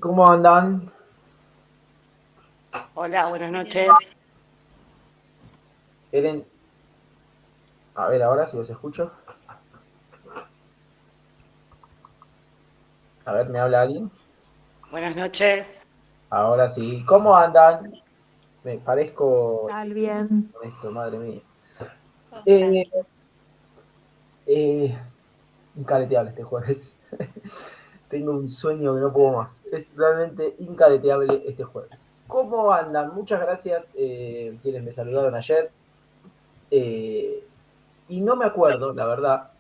¿Cómo andan? Hola, buenas noches. Eren, a ver ahora si los escucho. A ver, ¿me habla alguien? Buenas noches. Ahora sí. ¿Cómo andan? Me parezco Tal bien. con esto, madre mía. Todo Eh, tranqui. eh, Incareteable este jueves. Tengo un sueño que no puedo más. Es realmente incareteable este jueves. ¿Cómo andan? Muchas gracias quienes me saludaron ayer. Eh, y no me acuerdo, la verdad,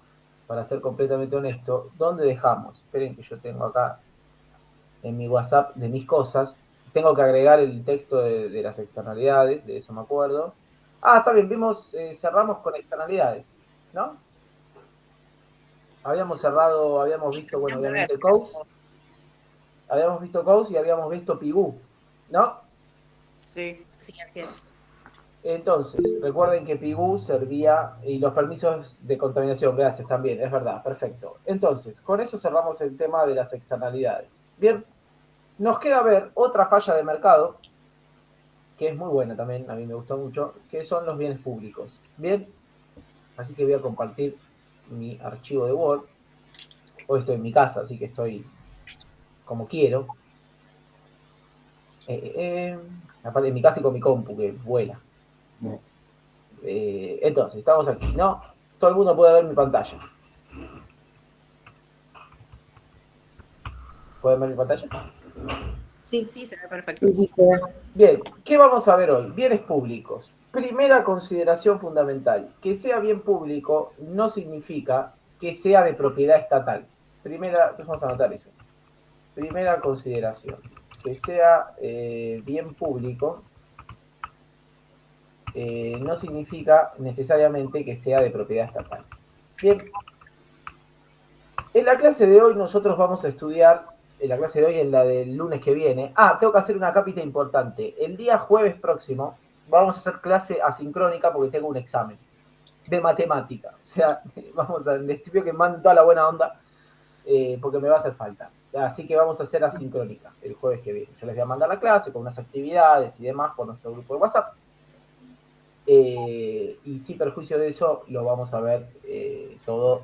para ser completamente honesto, dónde dejamos. Esperen que yo tengo acá en mi WhatsApp de mis cosas. Tengo que agregar el texto de las externalidades, de eso me acuerdo. Ah, está bien, cerramos con externalidades, ¿no? Habíamos cerrado, habíamos Sí, visto, bueno, terminamos de ver. obviamente Coase, habíamos visto Coase y habíamos visto Pigú, ¿no? Sí. Sí, así es. Entonces, recuerden que Pigú servía, y los permisos de contaminación, gracias también, es verdad, perfecto. Entonces, con eso cerramos el tema de las externalidades. Bien, nos queda ver otra falla de mercado, que es muy buena también, a mí me gustó mucho, que son los bienes públicos. Bien, así que voy a compartir mi archivo de Word. Hoy estoy en mi casa, así que estoy como quiero. Aparte en mi casa y con mi compu, que vuela. Entonces, estamos aquí, ¿no? Todo el mundo puede ver mi pantalla. ¿Pueden ver mi pantalla? Sí, sí, se ve perfecto. Bien, ¿qué vamos a ver hoy? Bienes públicos. Primera consideración fundamental. Que sea bien público no significa que sea de propiedad estatal. Vamos a anotar eso. Primera consideración. Que sea bien público no significa necesariamente que sea de propiedad estatal. Bien, en la clase de hoy nosotros vamos a estudiar, en la clase de hoy, en la del lunes que viene. Tengo que hacer una cápita importante. El día jueves próximo vamos a hacer clase asincrónica porque tengo un examen de matemática. O sea, les pido que manden toda la buena onda porque me va a hacer falta. Así que vamos a hacer asincrónica el jueves que viene. Yo les voy a mandar la clase con unas actividades y demás por nuestro grupo de WhatsApp. Y sin perjuicio de eso, lo vamos a ver todo,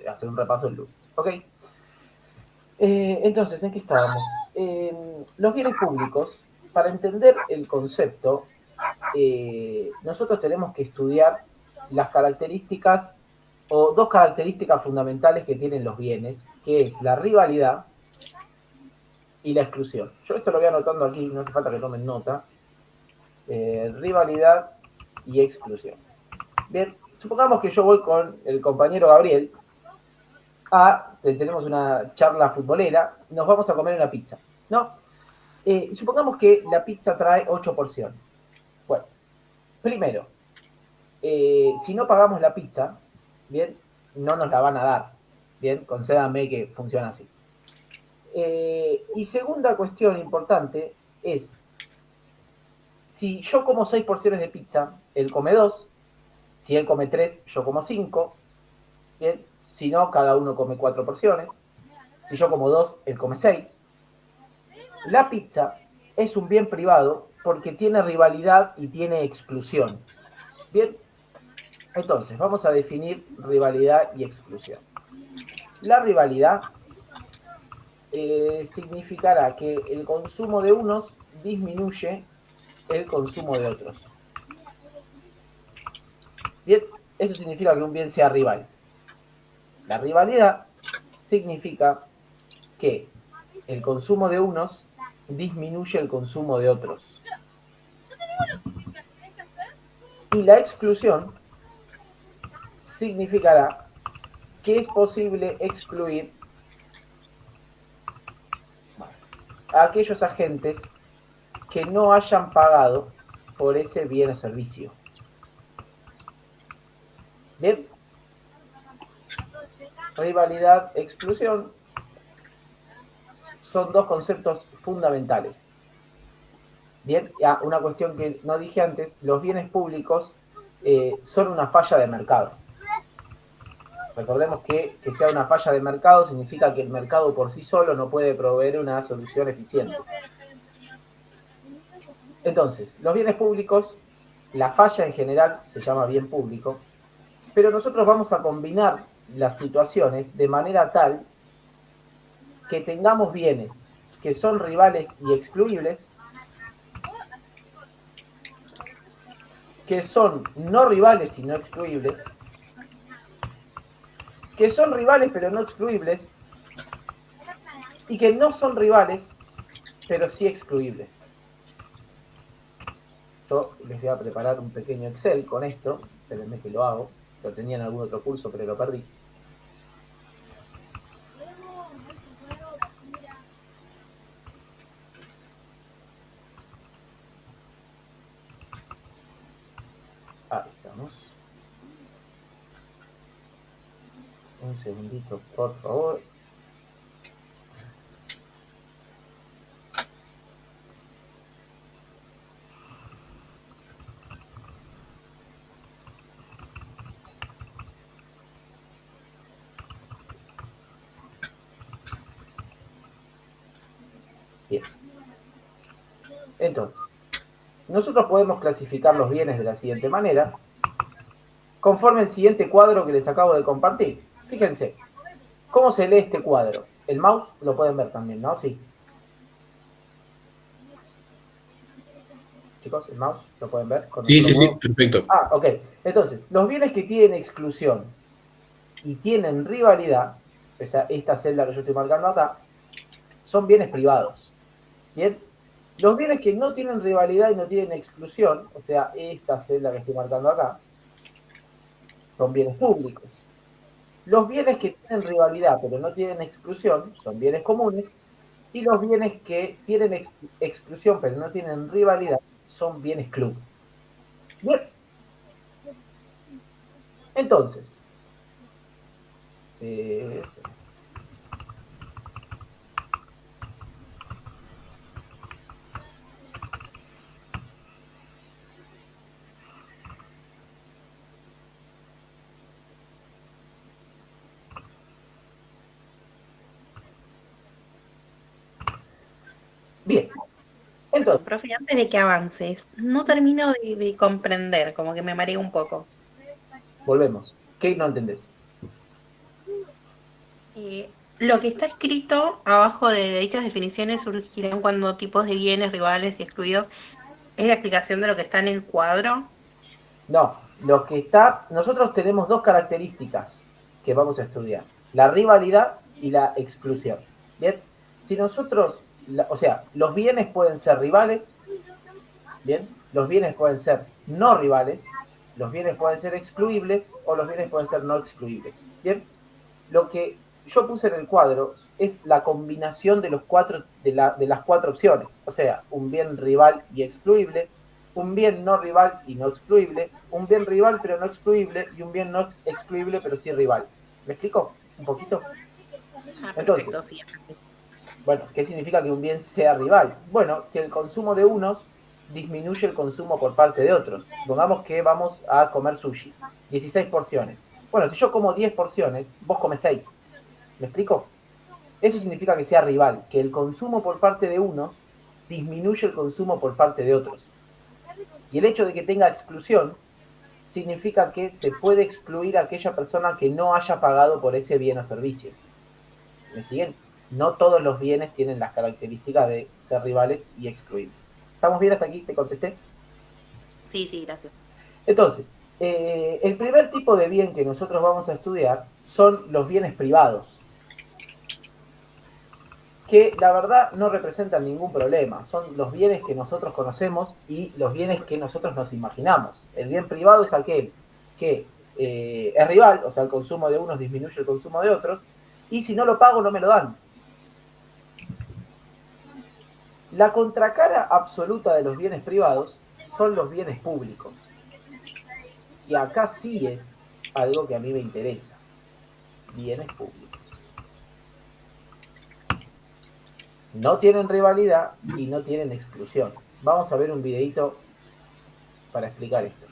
hacer un repaso el lunes. ¿Ok? Entonces, ¿en qué estábamos? Los bienes públicos, para entender el concepto, nosotros tenemos que estudiar las características o dos características fundamentales que tienen los bienes, que es la rivalidad y la exclusión. Yo esto lo voy anotando aquí, no hace falta que tomen nota. Rivalidad y exclusión. Bien, supongamos que yo voy con el compañero Gabriel tenemos una charla futbolera, nos vamos a comer una pizza, ¿no? Supongamos que la pizza trae 8 porciones. Bueno, primero, si no pagamos la pizza, bien, no nos la van a dar, bien, concédame que funciona así. Y segunda cuestión importante es, si yo como 6 porciones de pizza, él come 2, si él come 3, yo como 5, bien, si no, cada uno come 4 porciones, si yo como 2, él come 6. La pizza es un bien privado porque tiene rivalidad y tiene exclusión. Bien, entonces vamos a definir rivalidad y exclusión. La rivalidad significará que el consumo de unos disminuye el consumo de otros. Bien, eso significa que un bien sea rival. La rivalidad significa que el consumo de unos disminuye el consumo de otros. Y la exclusión significará que es posible excluir a aquellos agentes que no hayan pagado por ese bien o servicio. Bien, rivalidad, exclusión son dos conceptos fundamentales. Bien, una cuestión que no dije antes, los bienes públicos son una falla de mercado. Recordemos que sea una falla de mercado significa que el mercado por sí solo no puede proveer una solución eficiente. Entonces, los bienes públicos, la falla en general se llama bien público, pero nosotros vamos a combinar las situaciones de manera tal que tengamos bienes que son rivales y excluibles, que son no rivales y no excluibles, que son rivales pero no excluibles, y que no son rivales pero sí excluibles. Yo les voy a preparar un pequeño Excel con esto, espérenme que lo hago, lo tenía en algún otro curso pero lo perdí. Ahí estamos. Un segundito, por favor. Bien. Entonces, nosotros podemos clasificar los bienes de la siguiente manera, conforme el siguiente cuadro que les acabo de compartir. Fíjense, ¿cómo se lee este cuadro? El mouse lo pueden ver también, ¿no? Sí. Chicos, el mouse lo pueden ver. Sí, perfecto. Ah, ok. Entonces, los bienes que tienen exclusión y tienen rivalidad, o sea, esta celda que yo estoy marcando acá, son bienes privados. ¿Bien? Los bienes que no tienen rivalidad y no tienen exclusión, o sea, esta celda que estoy marcando acá, son bienes públicos. Los bienes que tienen rivalidad pero no tienen exclusión son bienes comunes, y los bienes que tienen exclusión pero no tienen rivalidad son bienes club. Bien. Entonces, bien. Entonces, Profe, antes de que avances, no termino de comprender, como que me mareo un poco. volvemos. ¿Qué no entendés? Lo que está escrito abajo de dichas definiciones surgirán cuando tipos de bienes, rivales y excluidos. ¿Es la explicación de lo que está en el cuadro? No, lo que está, nosotros tenemos dos características que vamos a estudiar, la rivalidad y la exclusión. Bien, si nosotros, o sea, los bienes pueden ser rivales, bien, los bienes pueden ser no rivales, los bienes pueden ser excluibles o los bienes pueden ser no excluibles. Bien, lo que yo puse en el cuadro es la combinación de los de las cuatro opciones, o sea, un bien rival y excluible, un bien no rival y no excluible, un bien rival pero no excluible y un bien no excluible pero sí rival. ¿Me explico un poquito? Ah, Entonces, perfecto, sí. Sí. bueno, ¿qué significa que un bien sea rival? Bueno, que el consumo de unos disminuye el consumo por parte de otros. Supongamos que vamos a comer sushi, 16 porciones. Bueno, si yo como 10 porciones, vos comes 6. ¿Me explico? Eso significa que sea rival, que el consumo por parte de unos disminuye el consumo por parte de otros. Y el hecho de que tenga exclusión significa que se puede excluir a aquella persona que no haya pagado por ese bien o servicio. ¿Me siguen? No todos los bienes tienen las características de ser rivales y excluibles. ¿Estamos bien hasta aquí? ¿Te contesté? Sí, sí, gracias. Entonces, el primer tipo de bien que nosotros vamos a estudiar son los bienes privados, que la verdad no representan ningún problema. Son los bienes que nosotros conocemos y los bienes que nosotros nos imaginamos. El bien privado es aquel que es rival, o sea, el consumo de unos disminuye el consumo de otros, y si no lo pago no me lo dan. La contracara absoluta de los bienes privados son los bienes públicos. Y acá sí es algo que a mí me interesa. Bienes públicos. No tienen rivalidad y no tienen exclusión. Vamos a ver un videito para explicar esto.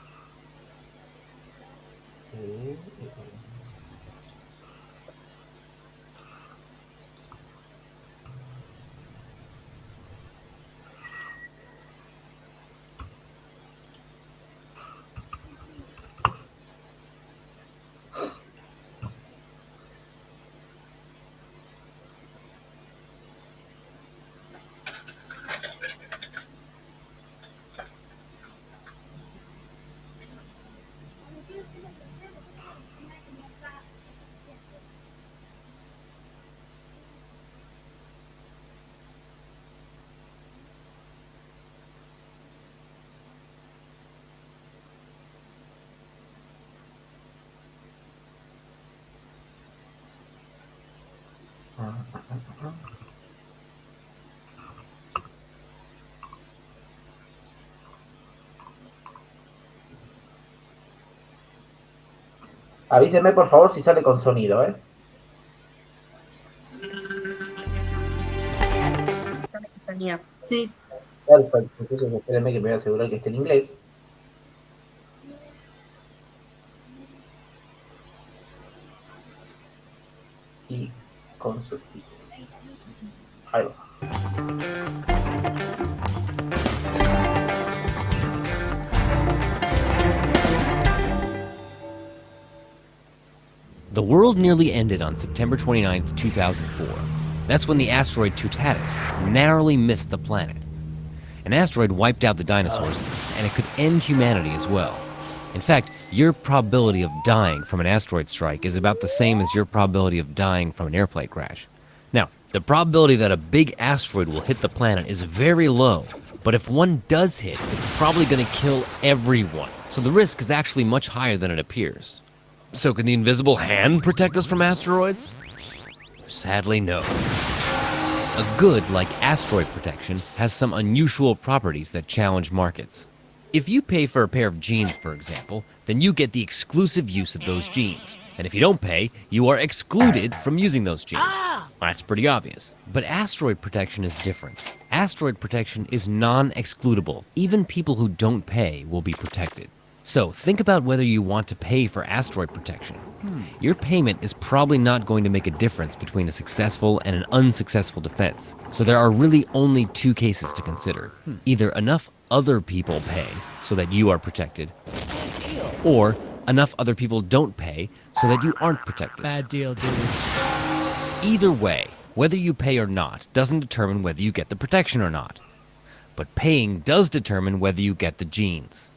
Avísenme por favor si sale con sonido, ¿eh? Sí. Perfecto. Entonces espérenme que me voy a asegurar que esté en inglés. Y con subtítulos. Ahí va. The world nearly ended on September 29th, 2004. That's when the asteroid Tutatis narrowly missed the planet. An asteroid wiped out the dinosaurs, and it could end humanity as well. In fact, your probability of dying from an asteroid strike is about the same as your probability of dying from an airplane crash. Now, the probability that a big asteroid will hit the planet is very low, but if one does hit, it's probably going to kill everyone. So the risk is actually much higher than it appears. So can the invisible hand protect us from asteroids? Sadly, no. A good like asteroid protection has some unusual properties that challenge markets. If you pay for a pair of jeans, for example, then you get the exclusive use of those jeans. And if you don't pay, you are excluded from using those jeans. That's pretty obvious. But asteroid protection is different. Asteroid protection is non-excludable. Even people who don't pay will be protected. So think about whether you want to pay for asteroid protection. Your payment is probably not going to make a difference between a successful and an unsuccessful defense. So there are really only two cases to consider. Either enough other people pay so that you are protected, or enough other people don't pay so that you aren't protected. Bad deal, dude. Either way, whether you pay or not doesn't determine whether you get the protection or not. But paying does determine whether you get the genes.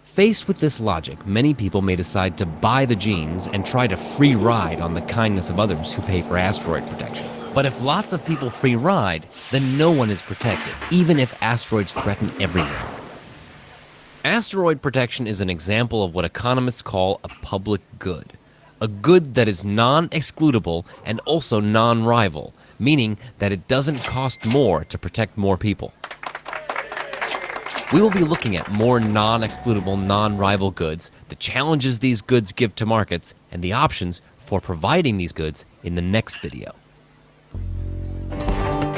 Faced with this logic, many people may decide to buy the genes and try to free ride on the kindness of others who pay for asteroid protection. But if lots of people free ride, then no one is protected, even if asteroids threaten everyone. Asteroid protection is an example of what economists call a public good. A good that is non-excludable and also non-rival, meaning that it doesn't cost more to protect more people. We will be looking at more non-excludable, non-rival goods, the challenges these goods give to markets, and the options for providing these goods in the next video.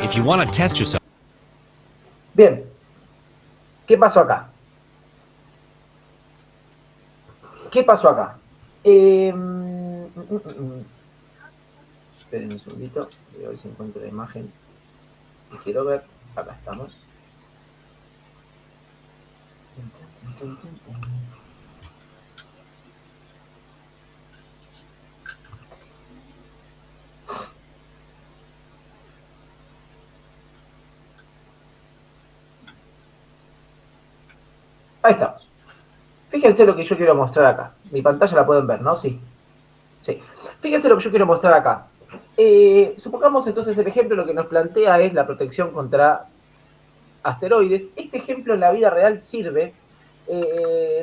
If you want to test yourself... Bien. ¿Qué pasó acá? ¿Qué pasó acá? Esperen un segundito. Voy a ver si encuentro la imagen que quiero ver. Acá estamos. Ahí estamos. Fíjense lo que yo quiero mostrar acá. Mi pantalla la pueden ver, ¿no? Sí. Sí. Fíjense lo que yo quiero mostrar acá. Supongamos entonces el ejemplo, lo que nos plantea es la protección contra asteroides. Este ejemplo en la vida real sirve,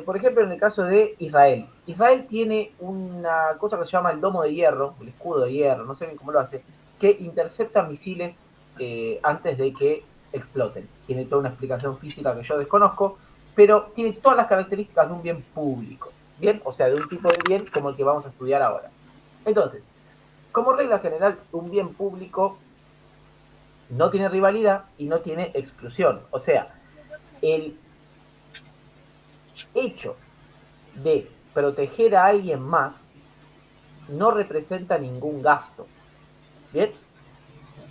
por ejemplo, en el caso de Israel. Israel tiene una cosa que se llama el domo de hierro, el escudo de hierro, no sé bien cómo lo hace, que intercepta misiles antes de que exploten. Tiene toda una explicación física que yo desconozco, pero tiene todas las características de un bien público, ¿bien? O sea, de un tipo de bien como el que vamos a estudiar ahora. Entonces, como regla general, un bien público no tiene rivalidad y no tiene exclusión. O sea, el hecho de proteger a alguien más no representa ningún gasto, ¿bien?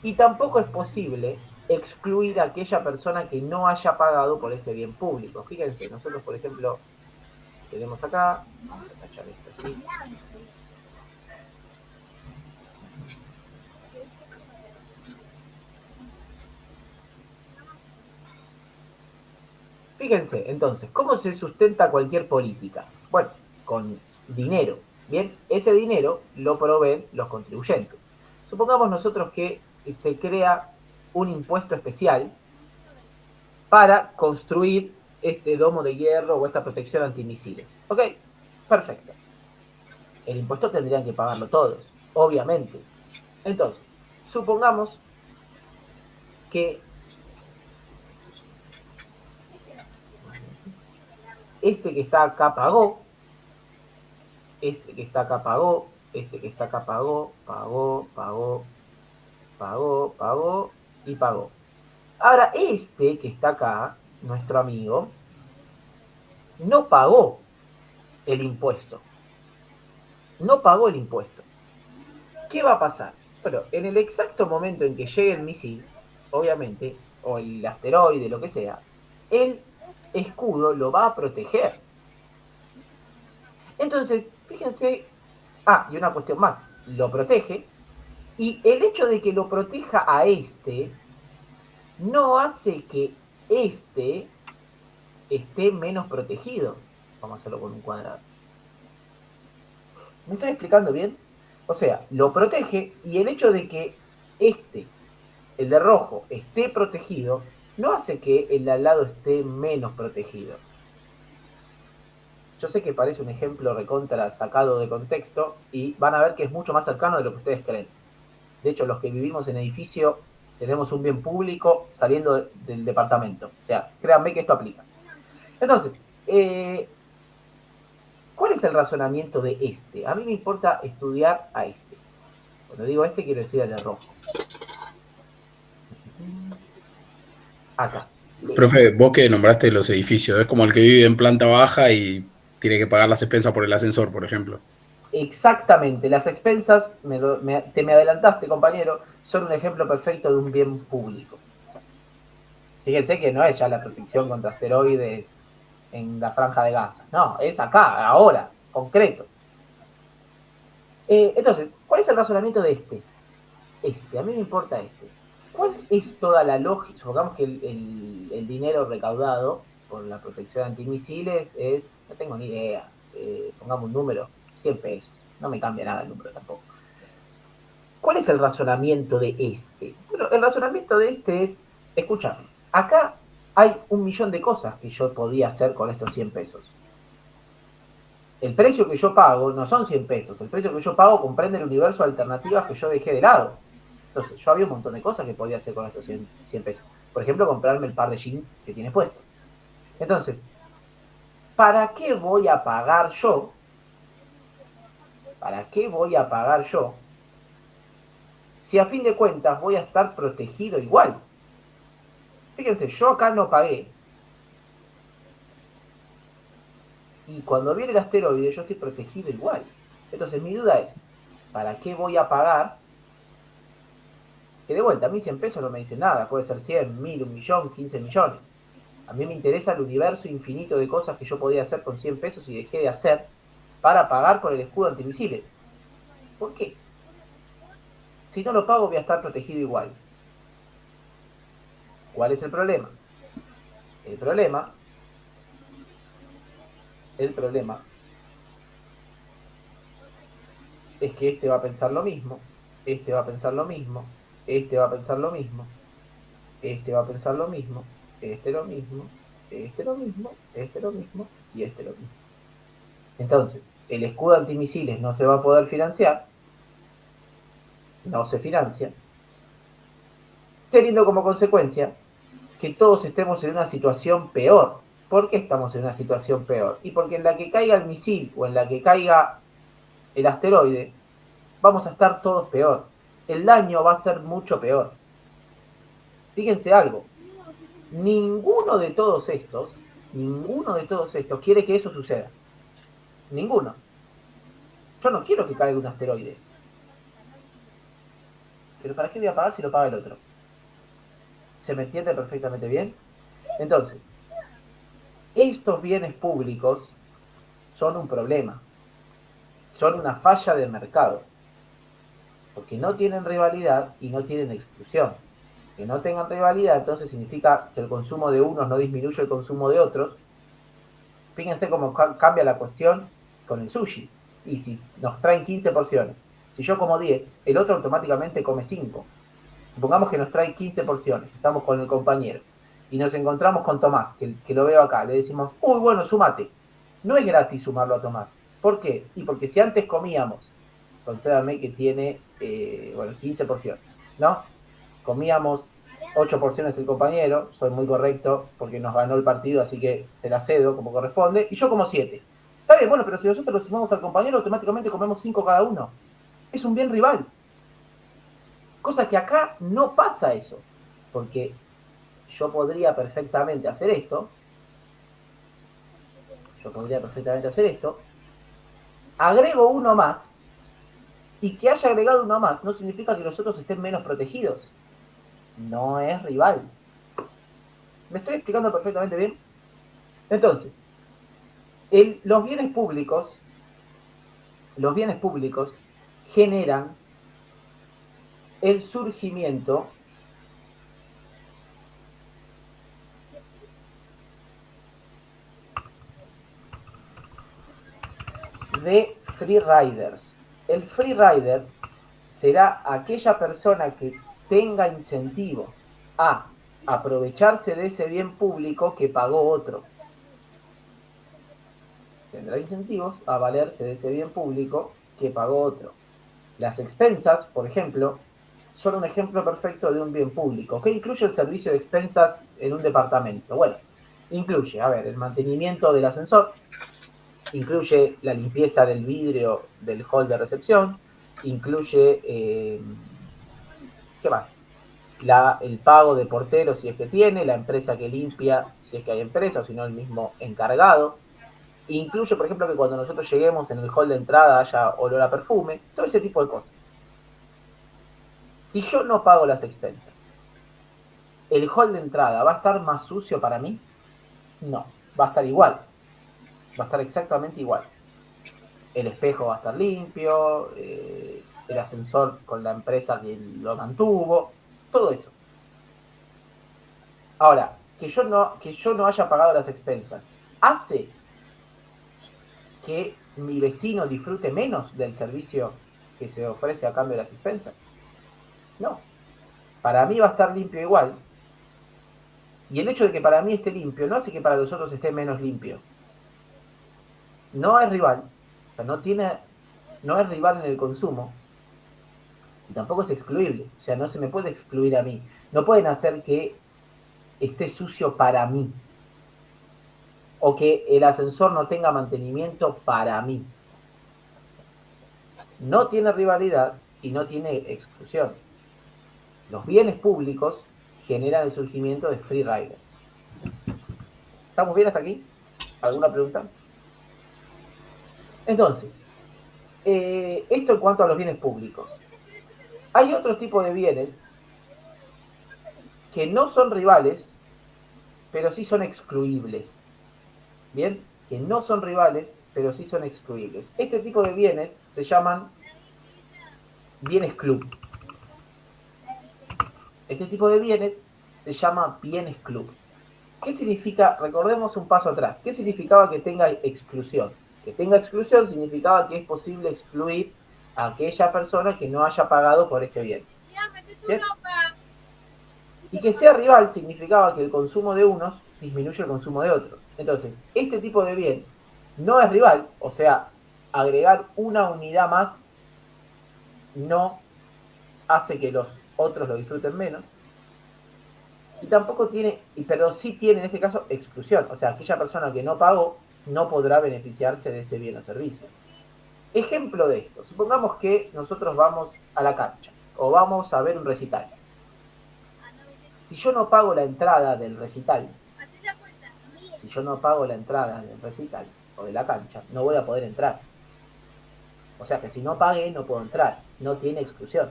Y tampoco es posible excluir a aquella persona que no haya pagado por ese bien público. Fíjense, nosotros, por ejemplo, tenemos acá, vamos a tachar esto así. Fíjense, entonces, ¿cómo se sustenta cualquier política? Bueno, con dinero, ¿bien? Ese dinero lo proveen los contribuyentes. Supongamos nosotros que se crea un impuesto especial para construir este domo de hierro o esta protección antimisiles. ¿Ok? Perfecto. El impuesto tendrían que pagarlo todos, obviamente. Entonces, supongamos que este que está acá pagó, este que está acá pagó, este que está acá pagó, pagó, pagó, pagó, pagó y pagó. Ahora, este que está acá, nuestro amigo, no pagó el impuesto. No pagó el impuesto. ¿Qué va a pasar? Bueno, en el exacto momento en que llegue el misil, obviamente, o el asteroide, lo que sea, el escudo lo va a proteger. Entonces, fíjense, y una cuestión más, lo protege, y el hecho de que lo proteja a este no hace que este esté menos protegido. Vamos a hacerlo con un cuadrado. ¿Me estoy explicando bien? O sea, lo protege y el hecho de que este, el de rojo, esté protegido, no hace que el de al lado esté menos protegido. Yo sé que parece un ejemplo recontra sacado de contexto y van a ver que es mucho más cercano de lo que ustedes creen. De hecho, los que vivimos en edificio tenemos un bien público saliendo del departamento. O sea, créanme que esto aplica. Entonces, ¿cuál es el razonamiento de este? A mí me importa estudiar a este. Cuando digo este, quiero decir el de rojo. Acá. Profe, vos que nombraste los edificios, es como el que vive en planta baja y tiene que pagar las expensas por el ascensor, por ejemplo. Exactamente, las expensas, te me adelantaste, compañero, son un ejemplo perfecto de un bien público. Fíjense que no es ya la protección contra asteroides en la franja de Gaza, no, es acá, ahora, concreto. Entonces, ¿cuál es el razonamiento de este? A mí me importa este. ¿Cuál es toda la lógica? Supongamos que el dinero recaudado por la protección antimisiles es, no tengo ni idea, pongamos un número, 100 pesos. No me cambia nada el número tampoco. ¿Cuál es el razonamiento de este? Bueno, el razonamiento de este es, escúchame, acá hay 1.000.000 de cosas que yo podía hacer con estos 100 pesos. El precio que yo pago no son 100 pesos, el precio que yo pago comprende el universo de alternativas que yo dejé de lado. Entonces, yo había un montón de cosas que podía hacer con estos 100 pesos. Por ejemplo, comprarme el par de jeans que tienes puesto. Entonces, ¿para qué voy a pagar yo? ¿Para qué voy a pagar yo? Si a fin de cuentas voy a estar protegido igual. Fíjense, yo acá no pagué. Y cuando viene el asteroide, yo estoy protegido igual. Entonces, mi duda es, ¿para qué voy a pagar? Que de vuelta, a mí 100 pesos no me dicen nada. Puede ser 100, 1.000, 1.000.000, 15 millones. A mí me interesa el universo infinito de cosas que yo podía hacer con 100 pesos y dejé de hacer para pagar por el escudo antimisiles. ¿Por qué? Si no lo pago voy a estar protegido igual. ¿Cuál es el problema? El problema es que este va a pensar lo mismo, este va a pensar lo mismo, este va a pensar lo mismo, este va a pensar lo mismo, este lo mismo, este lo mismo, este lo mismo y este lo mismo. Entonces, el escudo antimisiles no se va a poder financiar, no se financia, teniendo como consecuencia que todos estemos en una situación peor. ¿Por qué estamos en una situación peor? Y porque en la que caiga el misil o en la que caiga el asteroide, vamos a estar todos peor. El daño va a ser mucho peor. Fíjense algo, ninguno de todos estos quiere que eso suceda. Ninguno. Yo no quiero que caiga un asteroide. Pero ¿para qué voy a pagar si lo paga el otro? ¿Se me entiende perfectamente bien? Entonces, estos bienes públicos son un problema. Son una falla de mercado. Porque no tienen rivalidad y no tienen exclusión. Que no tengan rivalidad, entonces significa que el consumo de unos no disminuye el consumo de otros. Fíjense cómo cambia la cuestión con el sushi. Y si nos traen 15 porciones, si yo como 10, el otro automáticamente come 5. Supongamos que nos trae 15 porciones, estamos con el compañero, y nos encontramos con Tomás, que lo veo acá, le decimos, uy, bueno, sumate. No es gratis sumarlo a Tomás. ¿Por qué? Y porque si antes comíamos, concédame que tiene, 15 porciones, ¿no? Comíamos 8 porciones el compañero, soy muy correcto porque nos ganó el partido, así que se la cedo como corresponde, y yo como 7. Está bien, bueno, pero si nosotros lo sumamos al compañero, automáticamente comemos 5 cada uno. Es un bien rival. Cosa que acá no pasa eso. Porque yo podría perfectamente hacer esto. Agrego uno más. Y que haya agregado uno más no significa que los otros estén menos protegidos. No es rival. ¿Me estoy explicando perfectamente bien? Entonces, los bienes públicos generan el surgimiento de free riders. El free rider será aquella persona que tenga incentivo a aprovecharse de ese bien público que pagó otro. Tendrá incentivos a valerse de ese bien público que pagó otro. Las expensas, por ejemplo, son un ejemplo perfecto de un bien público. ¿Qué incluye el servicio de expensas en un departamento? Bueno, incluye, el mantenimiento del ascensor, incluye la limpieza del vidrio del hall de recepción, incluye, ¿qué más? El pago de portero si es que tiene, la empresa que limpia si es que hay empresa, o si no el mismo encargado. Incluye, por ejemplo, que cuando nosotros lleguemos en el hall de entrada haya olor a perfume, todo ese tipo de cosas. Si yo no pago las expensas, ¿el hall de entrada va a estar más sucio para mí? No, va a estar igual. Va a estar exactamente igual. El espejo va a estar limpio, el ascensor con la empresa que lo mantuvo, todo eso. Ahora, que yo no haya pagado las expensas, ¿hace que mi vecino disfrute menos del servicio que se ofrece a cambio de las expensas? No. Para mí va a estar limpio igual. Y el hecho de que para mí esté limpio no hace que para los otros esté menos limpio. No es rival. O sea, no es rival en el consumo. Y tampoco es excluible. O sea, no se me puede excluir a mí. No pueden hacer que esté sucio para mí. O que el ascensor no tenga mantenimiento para mí. No tiene rivalidad y no tiene exclusión. Los bienes públicos generan el surgimiento de free riders. ¿Estamos bien hasta aquí? ¿Alguna pregunta? Entonces, esto en cuanto a los bienes públicos. Hay otro tipo de bienes que no son rivales, pero sí son excluibles. ¿Bien? Que no son rivales, pero sí son excluibles. Este tipo de bienes se llaman bienes club. Este tipo de bienes se llama bienes club. ¿Qué significa? Recordemos un paso atrás. ¿Qué significaba que tenga exclusión? Que tenga exclusión significaba que es posible excluir a aquella persona que no haya pagado por ese bien. ¿Bien? Y que sea rival significaba que el consumo de unos disminuye el consumo de otros. Entonces, este tipo de bien no es rival, o sea, agregar una unidad más no hace que los otros lo disfruten menos. Y tampoco tiene, pero sí tiene en este caso exclusión. O sea, aquella persona que no pagó no podrá beneficiarse de ese bien o servicio. Ejemplo de esto. Supongamos que nosotros vamos a la cancha o vamos a ver un recital. Si yo no pago la entrada del recital, o de la cancha, no voy a poder entrar. O sea que si no pagué, no puedo entrar. No tiene exclusión.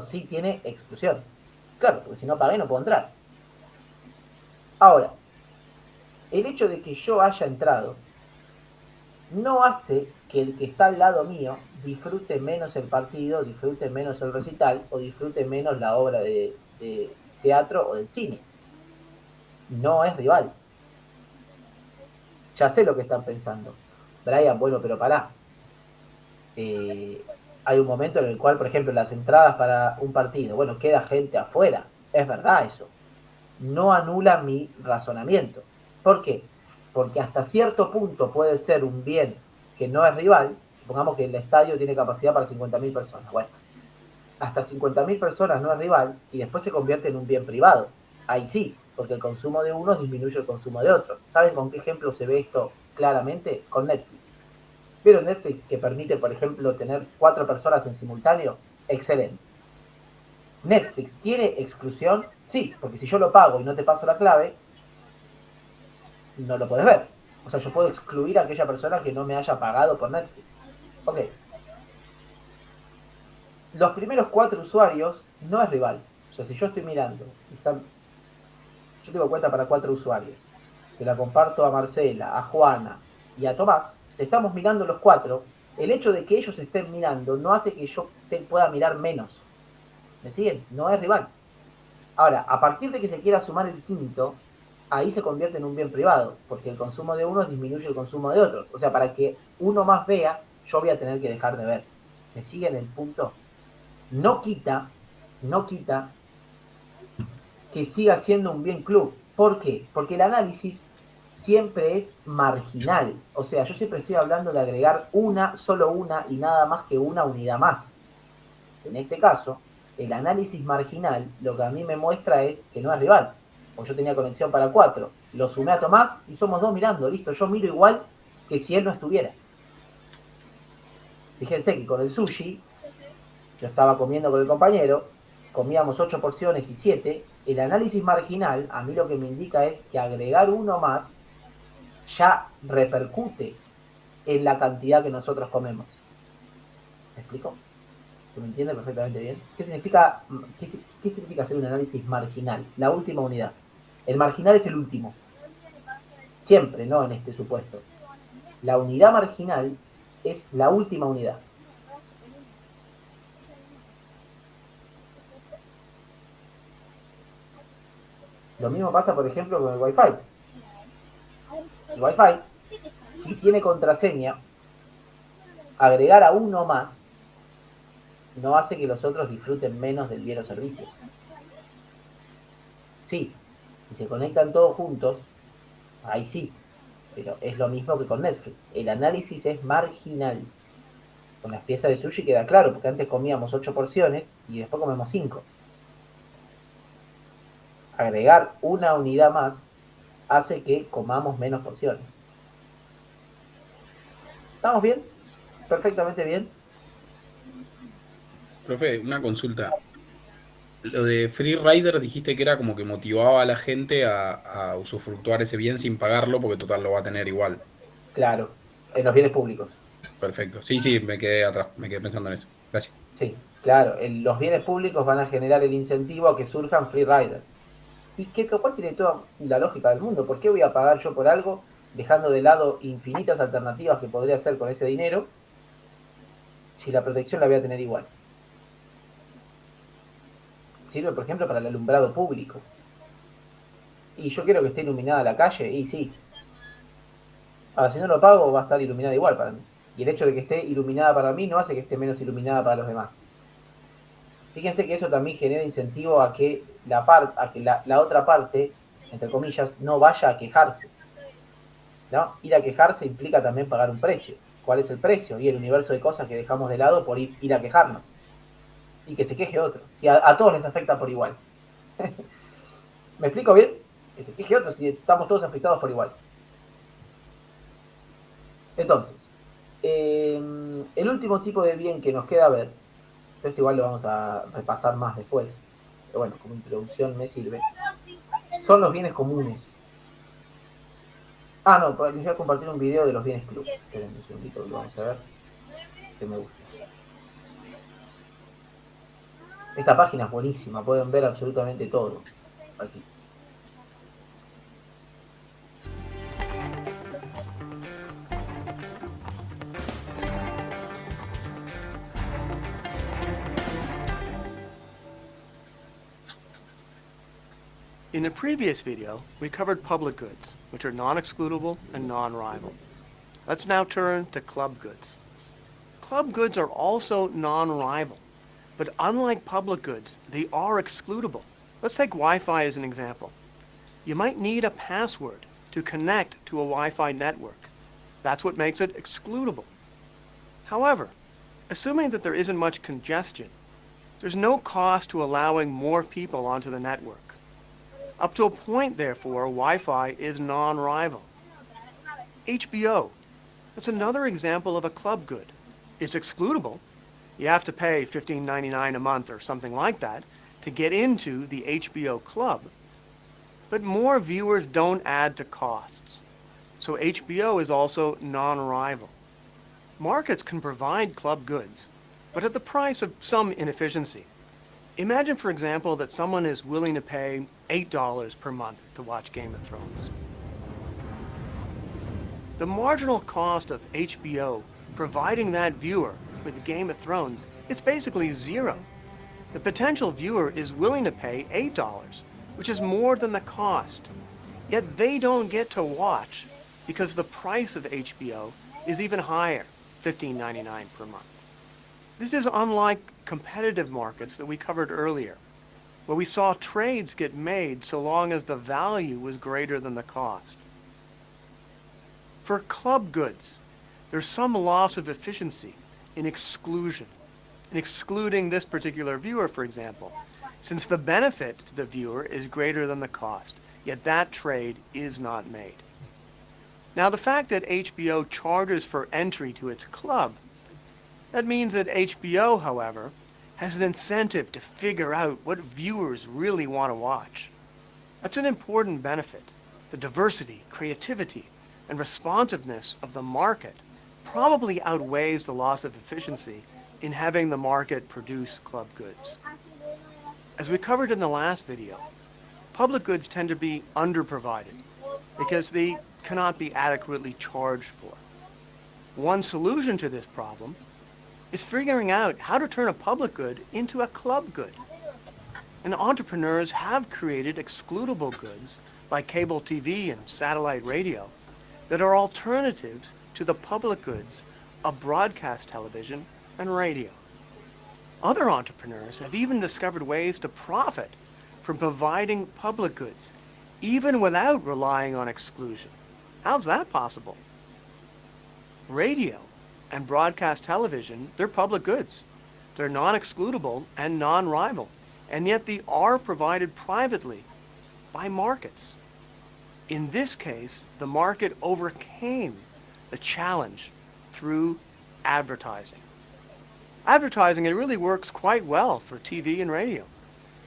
Sí tiene exclusión. Claro, porque si no pagué, no puedo entrar. Ahora, el hecho de que yo haya entrado no hace que el que está al lado mío disfrute menos el partido, disfrute menos el recital o disfrute menos la obra de teatro o del cine. No es rival. Ya sé lo que están pensando. Brian, bueno, pero pará. Hay un momento en el cual, por ejemplo, las entradas para un partido, bueno, queda gente afuera. Es verdad eso. No anula mi razonamiento. ¿Por qué? Porque hasta cierto punto puede ser un bien que no es rival. Supongamos que el estadio tiene capacidad para 50.000 personas. Bueno, hasta 50.000 personas no es rival y después se convierte en un bien privado. Ahí sí, porque el consumo de unos disminuye el consumo de otros. ¿Saben con qué ejemplo se ve esto claramente con Netflix. ¿Vieron Netflix que permite, por ejemplo, tener 4 personas en simultáneo? Excelente. ¿Netflix tiene exclusión? Sí, porque si yo lo pago y no te paso la clave, no lo puedes ver. O sea, yo puedo excluir a aquella persona que no me haya pagado por Netflix. Ok. Los primeros 4 usuarios no es rival. O sea, si yo estoy mirando, yo tengo cuenta para 4 usuarios, que la comparto a Marcela, a Juana y a Tomás, estamos mirando los 4, el hecho de que ellos estén mirando no hace que yo pueda mirar menos. ¿Me siguen? No es rival. Ahora, a partir de que se quiera sumar el quinto, ahí se convierte en un bien privado, porque el consumo de uno disminuye el consumo de otros. O sea, para que uno más vea, yo voy a tener que dejar de ver. ¿Me siguen el punto? No quita que siga siendo un bien club. ¿Por qué? Porque el análisis siempre es marginal. O sea, yo siempre estoy hablando de agregar solo una y nada más que una unidad más. En este caso, el análisis marginal lo que a mí me muestra es que no es rival. O yo tenía conexión para 4, lo sumé a Tomás y somos 2 mirando, listo, yo miro igual que si él no estuviera. Fíjense que con el sushi, yo estaba comiendo con el compañero, comíamos 8 porciones y 7, el análisis marginal a mí lo que me indica es que agregar uno más ya repercute en la cantidad que nosotros comemos. ¿Me explico? ¿Se me entiende perfectamente bien? ¿Qué significa hacer un análisis marginal? La última unidad. El marginal es el último. Siempre, no en este supuesto. La unidad marginal es la última unidad. Lo mismo pasa, por ejemplo, con el Wi-Fi. El Wi-Fi, si tiene contraseña, agregar a uno más no hace que los otros disfruten menos del bien o servicio. Sí, si se conectan todos juntos, ahí sí, pero es lo mismo que con Netflix. El análisis es marginal. Con las piezas de sushi queda claro, porque antes comíamos 8 porciones y después comemos 5. Agregar una unidad más hace que comamos menos porciones. ¿Estamos bien? Perfectamente bien. Profe, una consulta. Lo de Free Rider dijiste que era como que motivaba a la gente a usufructuar ese bien sin pagarlo, porque total lo va a tener igual. Claro, en los bienes públicos. Perfecto. Sí, me quedé atrás, me quedé pensando en eso. Gracias. Sí, claro, los bienes públicos van a generar el incentivo a que surjan free riders. Y que cual tiene toda la lógica del mundo. ¿Por qué voy a pagar yo por algo dejando de lado infinitas alternativas que podría hacer con ese dinero si la protección la voy a tener igual? Sirve, por ejemplo, para el alumbrado público. Y yo quiero que esté iluminada la calle, y sí. Ahora, si no lo pago, va a estar iluminada igual para mí. Y el hecho de que esté iluminada para mí no hace que esté menos iluminada para los demás. Fíjense que eso también genera incentivo a que la otra parte, entre comillas, no vaya a quejarse. ¿No? Ir a quejarse implica también pagar un precio. ¿Cuál es el precio? Y el universo de cosas que dejamos de lado por ir a quejarnos. Y que se queje otro. Si a todos les afecta por igual. ¿Me explico bien? Que se queje otro si estamos todos afectados por igual. Entonces, el último tipo de bien que nos queda ver, esto igual lo vamos a repasar más después, pero bueno, como introducción me sirve, son los bienes comunes. No, les voy a compartir un video de los bienes club. Esperen un segundito, lo vamos a ver, que me gusta. Esta página es buenísima, pueden ver absolutamente todo. Aquí. In a previous video, we covered public goods, which are non-excludable and non-rival. Let's now turn to club goods. Club goods are also non-rival, but unlike public goods, they are excludable. Let's take Wi-Fi as an example. You might need a password to connect to a Wi-Fi network. That's what makes it excludable. However, assuming that there isn't much congestion, there's no cost to allowing more people onto the network. Up to a point, therefore, Wi-Fi is non-rival. HBO. That's another example of a club good. It's excludable. You have to pay $15.99 a month or something like that to get into the HBO club. But more viewers don't add to costs. So HBO is also non-rival. Markets can provide club goods, but at the price of some inefficiency. Imagine, for example, that someone is willing to pay $8 per month to watch Game of Thrones. The marginal cost of HBO providing that viewer with Game of Thrones, it's basically zero. The potential viewer is willing to pay $8, which is more than the cost. Yet they don't get to watch because the price of HBO is even higher, $15.99 per month. This is unlike competitive markets that we covered earlier, where we saw trades get made so long as the value was greater than the cost. For club goods, there's some loss of efficiency in exclusion, in excluding this particular viewer, for example, since the benefit to the viewer is greater than the cost, yet that trade is not made. Now, the fact that HBO charges for entry to its club, that means that HBO, however, has an incentive to figure out what viewers really want to watch. That's an important benefit. The diversity, creativity, and responsiveness of the market probably outweighs the loss of efficiency in having the market produce club goods. As we covered in the last video, public goods tend to be underprovided because they cannot be adequately charged for. One solution to this problem is figuring out how to turn a public good into a club good. And entrepreneurs have created excludable goods like cable TV and satellite radio that are alternatives to the public goods of broadcast television and radio. Other entrepreneurs have even discovered ways to profit from providing public goods, even without relying on exclusion. How's that possible? Radio and broadcast television, they're public goods. They're non-excludable and non-rival, and yet they are provided privately by markets. In this case, the market overcame the challenge through advertising. Advertising, it really works quite well for TV and radio.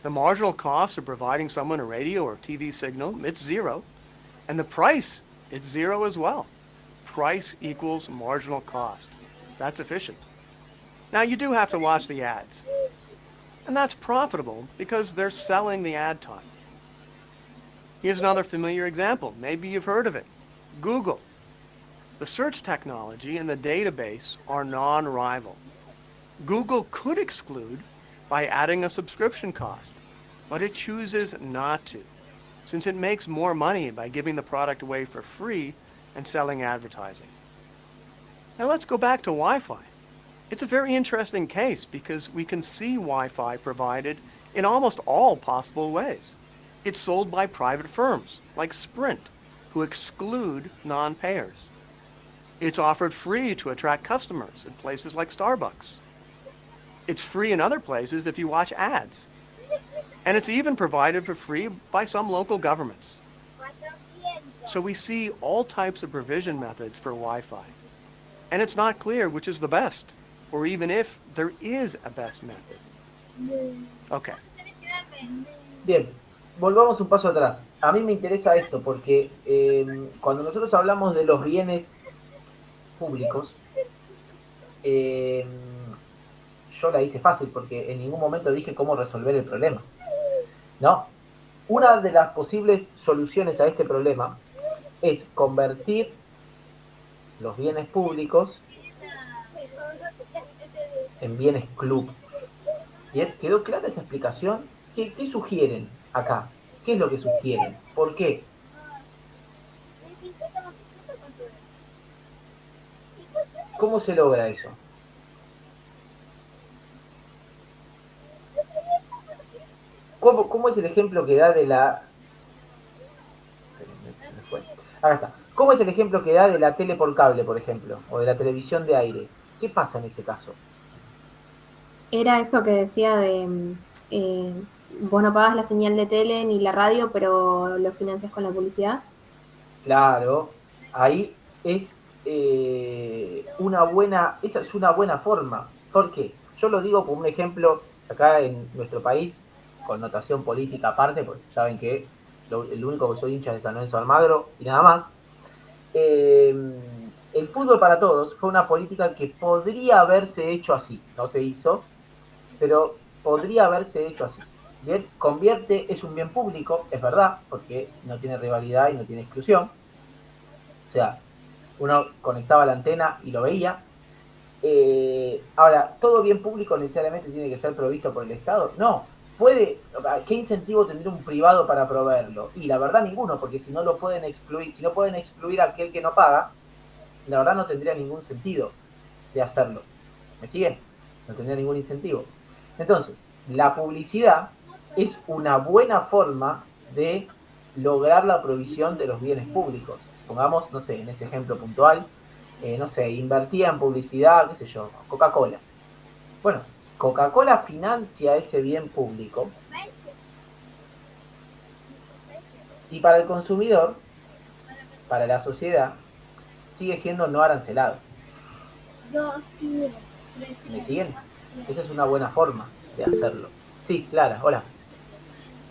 The marginal cost of providing someone a radio or TV signal, it's zero. And the price, it's zero as well. Price equals marginal cost. That's efficient. Now, you do have to watch the ads. And that's profitable because they're selling the ad time. Here's another familiar example. Maybe you've heard of it. Google. The search technology and the database are non-rival. Google could exclude by adding a subscription cost, but it chooses not to, since it makes more money by giving the product away for free and selling advertising. Now let's go back to Wi-Fi. It's a very interesting case because we can see Wi-Fi provided in almost all possible ways. It's sold by private firms like Sprint, who exclude non-payers. It's offered free to attract customers in places like Starbucks. It's free in other places if you watch ads. And it's even provided for free by some local governments. So we see all types of provision methods for Wi-Fi. And it's not clear which is the best, or even if there is a best method. Okay. Bien, volvamos un paso atrás. A mí me interesa esto porque cuando nosotros hablamos de los bienes públicos, yo la hice fácil porque en ningún momento dije cómo resolver el problema. No. Una de las posibles soluciones a este problema es convertir los bienes públicos en bienes club. ¿Bien? ¿Quedó clara esa explicación? ¿Qué sugieren acá? ¿Qué es lo que sugieren? ¿Por qué? ¿Cómo se logra eso? ¿Cómo es el ejemplo que da de la... Acá está. ¿Cómo es el ejemplo que da de la tele por cable, por ejemplo? O de la televisión de aire. ¿Qué pasa en ese caso? Era eso que decía de... vos no pagás la señal de tele ni la radio, pero lo financias con la publicidad. Claro. Ahí es esa es una buena forma. ¿Por qué? Yo lo digo como un ejemplo acá en nuestro país, connotación política aparte, porque saben que el único que soy hincha es de San Lorenzo de Almagro y nada más. El fútbol para todos fue una política que podría haberse hecho así, no se hizo, pero podría haberse hecho así. Bien, convierte, es un bien público, es verdad, porque no tiene rivalidad y no tiene exclusión. O sea, uno conectaba la antena y lo veía. Ahora, ¿todo bien público necesariamente tiene que ser provisto por el Estado? No. ¿Qué incentivo tendría un privado para proveerlo? Y la verdad ninguno, porque si no lo pueden excluir, si no pueden excluir a aquel que no paga, la verdad no tendría ningún sentido de hacerlo. ¿Me siguen? No tendría ningún incentivo. Entonces, la publicidad es una buena forma de lograr la provisión de los bienes públicos. Pongamos, no sé, en ese ejemplo puntual, no sé, invertía en publicidad, qué sé yo, Coca-Cola. Bueno, Coca-Cola financia ese bien público y para el consumidor, para la sociedad, sigue siendo no arancelado. ¿Me siguen? Esa es una buena forma de hacerlo. Sí, Clara, hola.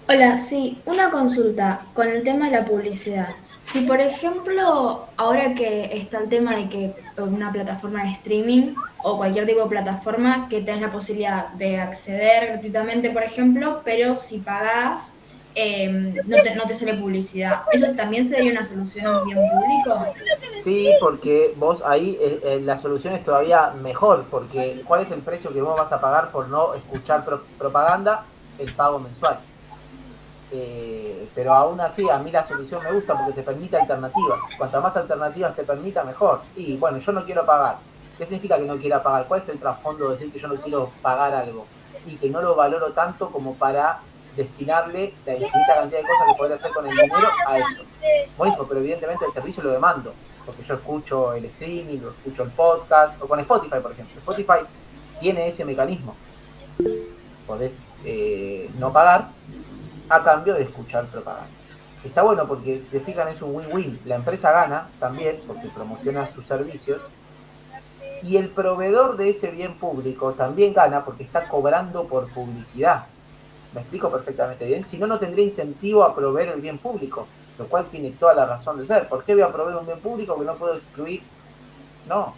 Hola, sí, una consulta con el tema de la publicidad. Si, por ejemplo, ahora que está el tema de que una plataforma de streaming o cualquier tipo de plataforma que tenés la posibilidad de acceder gratuitamente, por ejemplo, pero si pagás, no te sale publicidad, ¿eso también sería una solución a un bien público? Sí, porque vos ahí la solución es todavía mejor, porque ¿cuál es el precio que vos vas a pagar por no escuchar propaganda? El pago mensual. Pero aún así a mí la solución me gusta porque te permite alternativas. Cuantas más alternativas te permita, mejor. Y bueno, yo no quiero pagar. ¿Qué significa que no quiera pagar? ¿Cuál es el trasfondo de decir que yo no quiero pagar algo? Y que no lo valoro tanto como para destinarle la infinita cantidad de cosas que podría hacer con el dinero a esto. Buenísimo, pero evidentemente el servicio lo demando. Porque yo escucho el streaming, lo escucho el podcast, o con Spotify, por ejemplo. Spotify tiene ese mecanismo. Podés no pagar a cambio de escuchar propaganda. Está bueno porque, si se fijan, es un win-win. La empresa gana también porque promociona sus servicios y el proveedor de ese bien público también gana porque está cobrando por publicidad. ¿Me explico perfectamente bien? Si no, no tendría incentivo a proveer el bien público, lo cual tiene toda la razón de ser. ¿Por qué voy a proveer un bien público que no puedo excluir? No.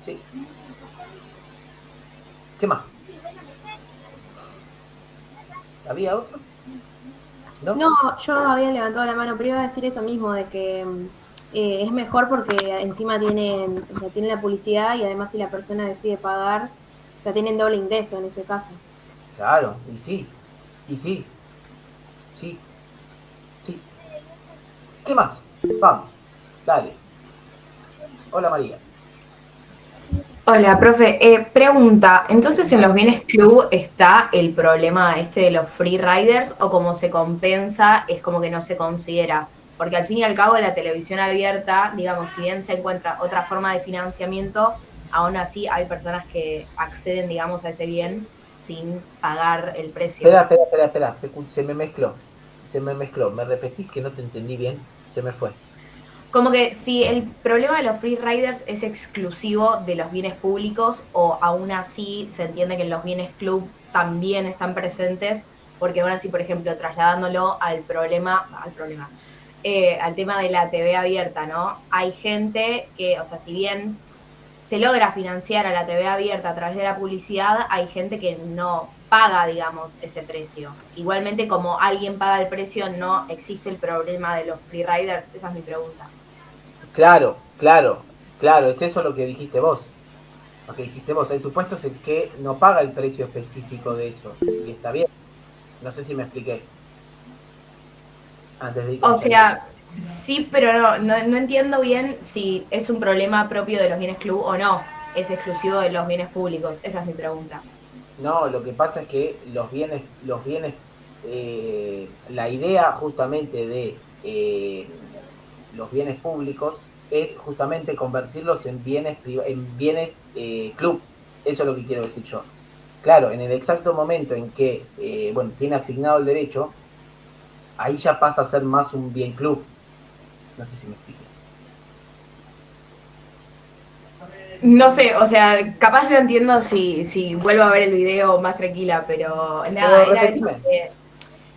Sí. ¿Qué más? ¿Había otro? No, yo había levantado la mano, pero iba a decir eso mismo, de que es mejor porque encima tienen, o sea, tienen la publicidad y además si la persona decide pagar, o sea, tienen doble ingreso en ese caso. Claro, y sí, sí, sí. ¿Qué más? Vamos, dale. Hola María. Hola, profe. Pregunta, entonces en los bienes club está el problema este de los free riders o como se compensa es como que no se considera, porque al fin y al cabo la televisión abierta, digamos, si bien se encuentra otra forma de financiamiento, aún así hay personas que acceden, digamos, a ese bien sin pagar el precio. Espera, se me mezcló, me repetís que no te entendí bien, se me fue. Como que si el problema de los free riders es exclusivo de los bienes públicos o aún así se entiende que en los bienes club también están presentes, porque aún así, por ejemplo, trasladándolo al tema de la TV abierta, ¿no? Hay gente que, o sea, si bien se logra financiar a la TV abierta a través de la publicidad, hay gente que no paga, digamos, ese precio. Igualmente, como alguien paga el precio, no existe el problema de los free riders. Esa es mi pregunta. Claro, es eso lo que dijiste vos. Lo que dijiste vos, el supuesto es el que no paga el precio específico de eso. Y está bien. No sé si me expliqué. Antes de O sea, sí, pero no entiendo bien si es un problema propio de los bienes club o no. Es exclusivo de los bienes públicos. Esa es mi pregunta. No, lo que pasa es que la idea justamente de los bienes públicos es justamente convertirlos en bienes club. Eso es lo que quiero decir yo. Claro, en el exacto momento en que tiene asignado el derecho, ahí ya pasa a ser más un bien club. No sé si me explico. No sé, o sea, capaz lo entiendo si vuelvo a ver el video más tranquila, pero nada, Pero era eso repetime. que,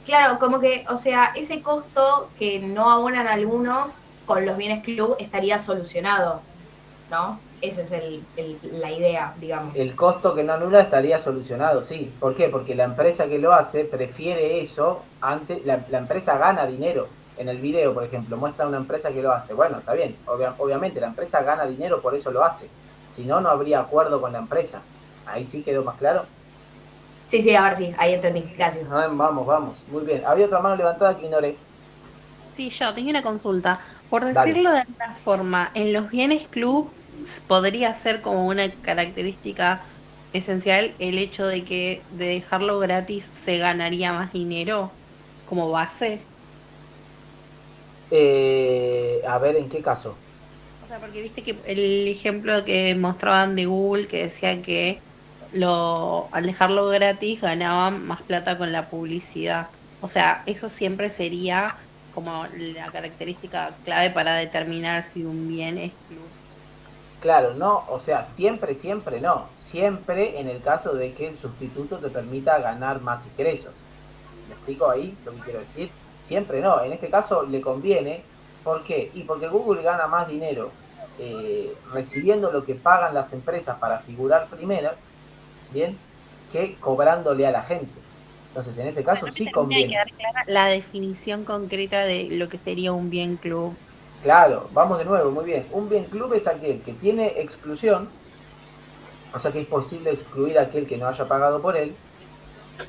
claro, como que, o sea, ese costo que no abonan algunos con los bienes club estaría solucionado, ¿no? Esa es la idea, digamos. El costo que no anula estaría solucionado, sí. ¿Por qué? Porque la empresa que lo hace prefiere eso antes. La empresa gana dinero. En el video, por ejemplo, muestra una empresa que lo hace. Bueno, está bien. Obviamente la empresa gana dinero, por eso lo hace. Si no, no habría acuerdo con la empresa. Ahí sí quedó más claro. Sí, a ver, sí, ahí entendí, gracias. Vamos. Muy bien. Había otra mano levantada que ignoré. Sí, yo tenía una consulta. Por Dale. decirlo de alguna forma, en los bienes club podría ser como una característica esencial el hecho de que de dejarlo gratis se ganaría más dinero como base. A ver, ¿en qué caso? O sea, porque viste que el ejemplo que mostraban de Google que decía que al dejarlo gratis ganaban más plata con la publicidad. O sea, eso siempre sería como la característica clave para determinar si un bien es club. Claro, no, o sea, siempre no. Siempre en el caso de que el sustituto te permita ganar más ingresos. ¿Me explico ahí lo que quiero decir? Siempre no. En este caso le conviene. ¿Por qué? Y porque Google gana más dinero recibiendo lo que pagan las empresas para figurar primero, ¿bien? Que cobrándole a la gente. Entonces, en ese caso No me sí termina de conviene. quedar clara la definición concreta de lo que sería un bien club. Claro, vamos de nuevo, muy bien. Un bien club es aquel que tiene exclusión, o sea que es posible excluir a aquel que no haya pagado por él,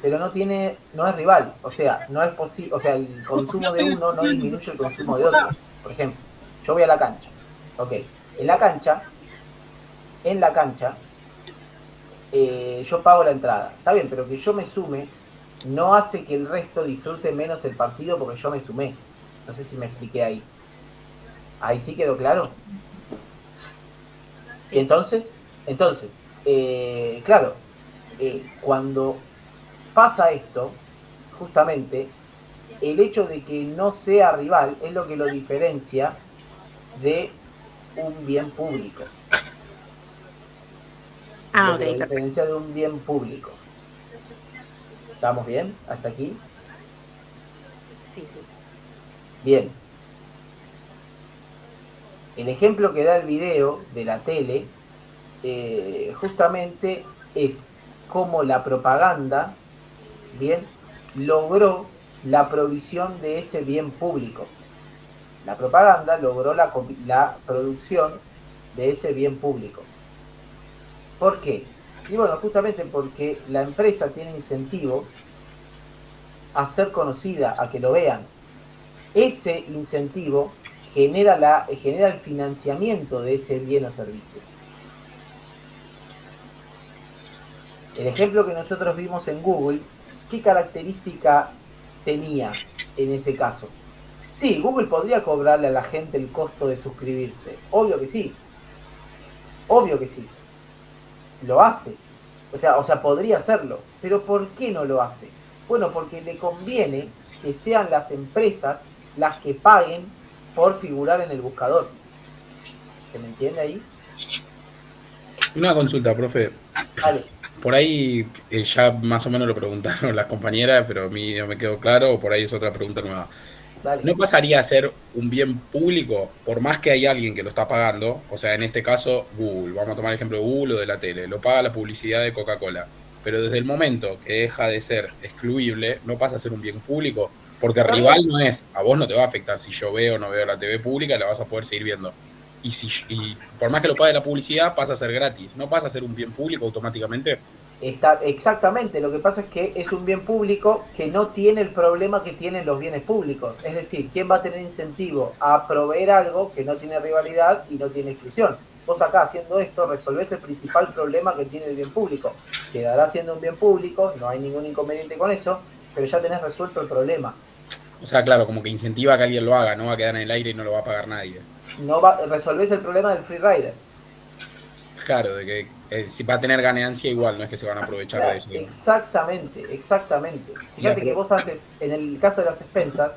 pero no es rival, o sea, no es posible, o sea, el consumo de uno no disminuye el consumo de otro. Por ejemplo, yo voy a la cancha, ok, en la cancha, yo pago la entrada, está bien, pero que yo me sume no hace que el resto disfrute menos el partido porque yo me sumé. No sé si me expliqué ahí. Ahí sí quedó claro. Sí. Entonces, claro, cuando pasa esto, justamente, el hecho de que no sea rival es lo que lo diferencia de un bien público. Lo que lo diferencia de un bien público. ¿Estamos bien? ¿Hasta aquí? Sí. Bien. El ejemplo que da el video de la tele justamente es cómo la propaganda, bien, logró la provisión de ese bien público. La propaganda logró la producción de ese bien público. ¿Por qué? Y bueno, justamente porque la empresa tiene incentivo a ser conocida, a que lo vean. Ese incentivo genera el financiamiento de ese bien o servicio. El ejemplo que nosotros vimos en Google, ¿qué característica tenía en ese caso? Sí, Google podría cobrarle a la gente el costo de suscribirse. Obvio que sí. Lo hace. O sea, podría hacerlo. Pero ¿por qué no lo hace? Bueno, porque le conviene que sean las empresas las que paguen por figurar en el buscador. ¿Se me entiende ahí? Una consulta, profe. Vale. Por ahí ya más o menos lo preguntaron las compañeras, pero a mí no me quedó claro, o por ahí es otra pregunta nueva. Vale. ¿No pasaría a ser un bien público por más que hay alguien que lo está pagando? O sea, en este caso, Google. Vamos a tomar el ejemplo de Google o de la tele. Lo paga la publicidad de Coca-Cola. Pero desde el momento que deja de ser excluible, no pasa a ser un bien público. Porque rival no es. A vos no te va a afectar si yo veo o no veo la TV pública, la vas a poder seguir viendo. Y por más que lo pague la publicidad, pasa a ser gratis. ¿No pasa a ser un bien público automáticamente? Exactamente, lo que pasa es que es un bien público que no tiene el problema que tienen los bienes públicos. Es decir, ¿quién va a tener incentivo a proveer algo que no tiene rivalidad y no tiene exclusión? Vos acá haciendo esto resolvés el principal problema que tiene el bien público. Quedará siendo un bien público, no hay ningún inconveniente con eso, pero ya tenés resuelto el problema. O sea, claro, como que incentiva a que alguien lo haga, no va a quedar en el aire y no lo va a pagar nadie. Resolvés el problema del free rider. Claro, de que si va a tener ganancia igual, no es que se van a aprovechar de eso. Exactamente. Fíjate que vos haces, en el caso de las expensas,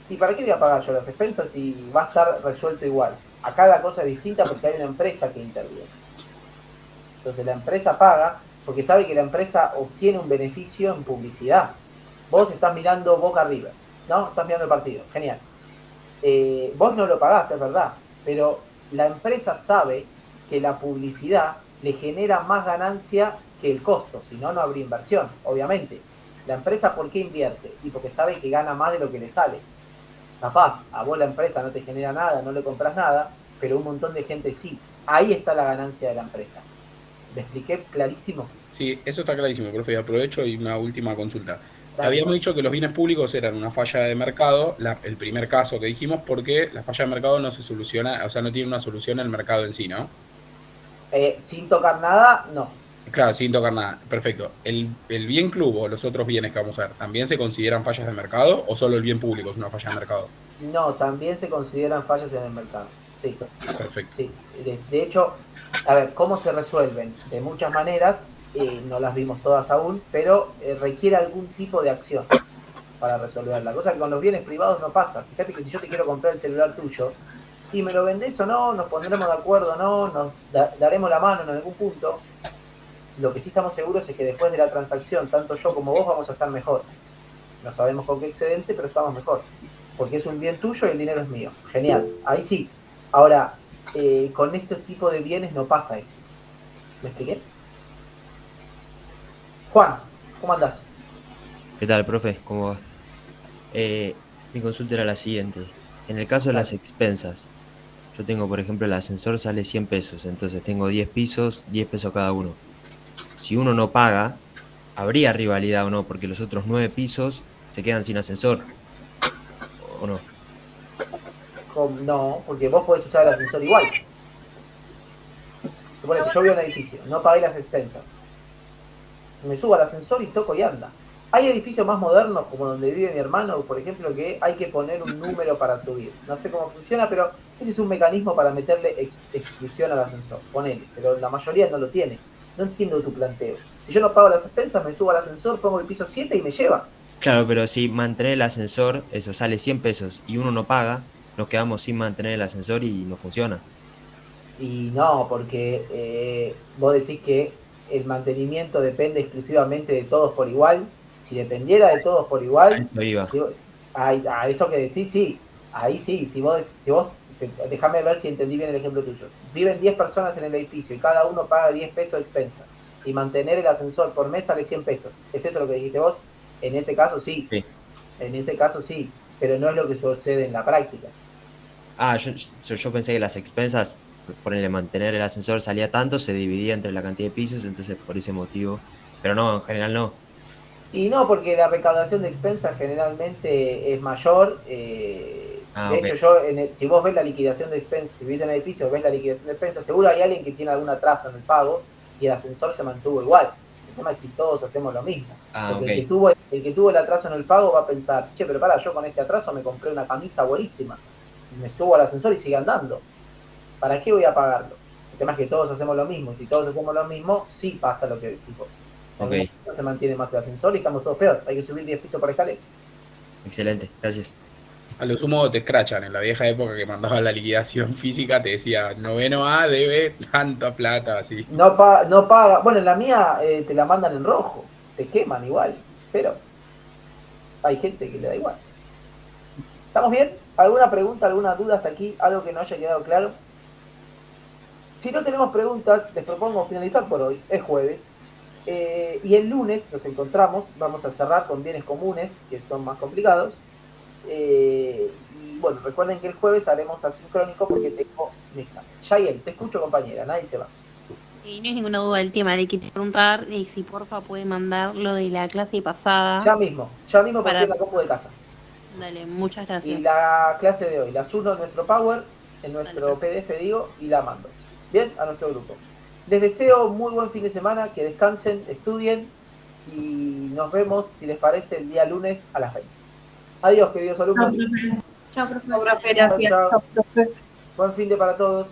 ¿y para qué voy a pagar yo las expensas si va a estar resuelto igual? Acá la cosa es distinta porque hay una empresa que interviene. Entonces la empresa paga porque sabe que la empresa obtiene un beneficio en publicidad. Vos estás mirando Boca River, ¿no? Estás mirando el partido, genial. Vos no lo pagás, es verdad, pero la empresa sabe que la publicidad le genera más ganancia que el costo, si no, no habría inversión, obviamente. La empresa, ¿por qué invierte? Y porque sabe que gana más de lo que le sale. Capaz, a vos la empresa no te genera nada, no le compras nada, pero un montón de gente sí. Ahí está la ganancia de la empresa. ¿Me expliqué clarísimo? Sí, eso está clarísimo, profe. Aprovecho y una última consulta. Dale. Habíamos dicho que los bienes públicos eran una falla de mercado, el primer caso que dijimos, porque la falla de mercado no se soluciona, o sea, no tiene una solución en el mercado en sí, ¿no? Sin tocar nada, no. Claro, sin tocar nada. Perfecto. ¿El bien club o los otros bienes que vamos a ver, también se consideran fallas de mercado o solo el bien público es una falla de mercado? No, también se consideran fallas en el mercado. Sí. Perfecto. Sí. De hecho, a ver, ¿cómo se resuelven? De muchas maneras, no las vimos todas aún, pero requiere algún tipo de acción para resolverla. Cosa que con los bienes privados no pasa. Fíjate que si yo te quiero comprar el celular tuyo, y me lo vendés o no, nos pondremos de acuerdo o no, nos daremos la mano en algún punto. Lo que sí estamos seguros es que después de la transacción, tanto yo como vos vamos a estar mejor. No sabemos con qué excedente, pero estamos mejor. Porque es un bien tuyo y el dinero es mío. Genial, ahí sí. Ahora, con este tipo de bienes no pasa eso. ¿Me expliqué? Juan, ¿cómo andás? ¿Qué tal, profe? ¿Cómo va? Mi consulta era la siguiente. En el caso de las expensas, yo tengo, por ejemplo, el ascensor sale 100 pesos, entonces tengo 10 pisos, 10 pesos cada uno. Si uno no paga, ¿habría rivalidad o no? Porque los otros 9 pisos se quedan sin ascensor, ¿o no? No, porque vos podés usar el ascensor igual. Supone que yo voy a un edificio, no pagué las expensas. Me subo al ascensor y toco y anda. Hay edificios más modernos, como donde vive mi hermano, por ejemplo, que hay que poner un número para subir. No sé cómo funciona, pero ese es un mecanismo para meterle exclusión al ascensor. Ponele, pero la mayoría no lo tiene. No entiendo tu planteo. Si yo no pago las expensas, me subo al ascensor, pongo el piso 7 y me lleva. Claro, pero si mantener el ascensor, eso sale 100 pesos y uno no paga, nos quedamos sin mantener el ascensor y no funciona. Y no, porque vos decís que el mantenimiento depende exclusivamente de todos por igual. Si dependiera de todos por igual, Eso iba. A eso que decís, sí. Ahí sí, si vos déjame ver si entendí bien el ejemplo tuyo. Viven 10 personas en el edificio y cada uno paga 10 pesos de expensa. Y mantener el ascensor por mes sale 100 pesos. ¿Es eso lo que dijiste vos? En ese caso sí. En ese caso sí, pero no es lo que sucede en la práctica. Ah, yo pensé que las expensas, ponerle mantener el ascensor salía tanto, se dividía entre la cantidad de pisos, entonces por ese motivo. Pero no, en general no. Y no, porque la recaudación de expensas generalmente es mayor. Hecho, yo, si vos ves la liquidación de expensas, si vivís en el edificio, ves la liquidación de expensas, seguro hay alguien que tiene algún atraso en el pago y el ascensor se mantuvo igual. El tema es si todos hacemos lo mismo. Porque el que tuvo el atraso en el pago va a pensar, che, pero pará, yo con este atraso me compré una camisa buenísima. Y me subo al ascensor y sigue andando. ¿Para qué voy a pagarlo? El tema es que todos hacemos lo mismo. Y si todos hacemos lo mismo, sí pasa lo que decís vos. No se mantiene más el ascensor y estamos todos peor. Hay que subir 10 pisos por escalera. Excelente, gracias. A lo sumo te escrachan. En la vieja época que mandaban la liquidación física te decía, noveno A debe tanta plata, así. No paga. Bueno, en la mía te la mandan en rojo. Te queman igual. Pero hay gente que le da igual. ¿Estamos bien? ¿Alguna pregunta, alguna duda hasta aquí? ¿Algo que no haya quedado claro? Si no tenemos preguntas, les propongo finalizar por hoy. Es jueves. Y el lunes nos encontramos. Vamos a cerrar con bienes comunes, que son más complicados. Y bueno, recuerden que el jueves haremos asincrónico porque tengo mi examen. Yael, te escucho, compañera, nadie se va. Y no hay ninguna duda del tema, le quiero preguntar si porfa puede mandar lo de la clase pasada. Ya mismo porque es la compu de casa. Dale, muchas gracias. Y la clase de hoy, la subo en nuestro Power, en nuestro PDF digo, y la mando. Bien, a nuestro grupo. Les deseo muy buen fin de semana, que descansen, estudien y nos vemos, si les parece, el día lunes a las 20. Adiós, queridos alumnos. Chao, profe. Chao, profe. Gracias. Chao, profe. Buen fin de para todos.